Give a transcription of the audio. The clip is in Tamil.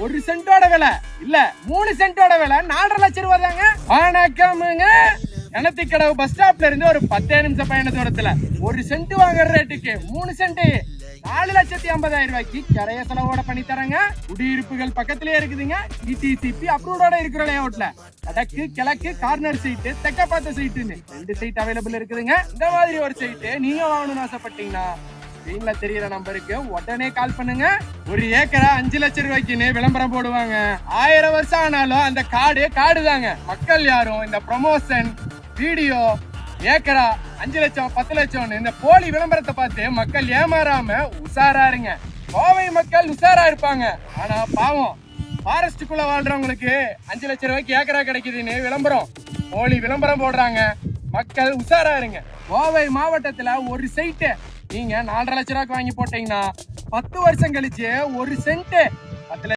ஒரு சென்டோட விலை இல்ல 3 சென்டோட விலை 4.5 லட்சம் ரூபாய் தாங்க. வணக்கமுங்க. கிணத்துக்கடவு பஸ் ஸ்டாப்ல இருந்து ஒரு 10 நிமிஷம் பயண தூரத்துல ஒரு சென்ட் வாங்குற ரேட்டுக்கு 3 சென்ட் 4,50,000 ரூபாய்க்கு கரைய செலவோட பண்ணி தரங்க. குடியிருப்புகள் பக்கத்திலே இருக்குதுங்க. ETCP அப்ரூவோட இருக்கிற லேஅவுட்ல வடக்கு கிழக்கு கார்னர் சைட்டு தெக்க பார்த்த சைட்டுன்னு 2 சைட் அவைலபிள் இருக்குதுங்க. இந்த மாதிரி ஒரு சைட்டு நீங்க வாங்கணும்னு ஆசைப்பட்டீங்கன்னா ஸ்கிரீன்ல தெரியற நம்பருக்கு உடனே கால் பண்ணுங்க. ஒரு ஏக்கரா 5 லட்சம் ரூபாய்க்குன்னு விளம்பரம் போடுவாங்க. 1000 வருஷம் ஆனாலும் அந்த காடு தாங்க. மக்கள் யாரும் இந்த ப்ரமோஷன் வீடியோ ஏக்கரா 5 லட்சம் 10 லட்சம் இந்த போலி விளம்பரத்தை பார்த்து மக்கள் ஏமாறாம உஷாரா இருங்க. கோவை மக்கள் உஷாரா இருப்பாங்க. ஆனா பாவம் ஃபாரஸ்டுக்குள்ள வாழ்றவங்களுக்கு 5 லட்சம் ரூபாய்க்கு ஏக்கரா கிடைக்குதுன்னு போலி விளம்பரம் போடுறாங்க. மக்கள் உஷாரா இருங்க. கோவை மாவட்டத்துல ஒரு சைட்டு நீங்க 4.5 லட்சம் ரூபாய்க்கு வாங்கி போட்டீங்கன்னா 10 வருஷம் கழிச்சு ஒரு சென்ட் 10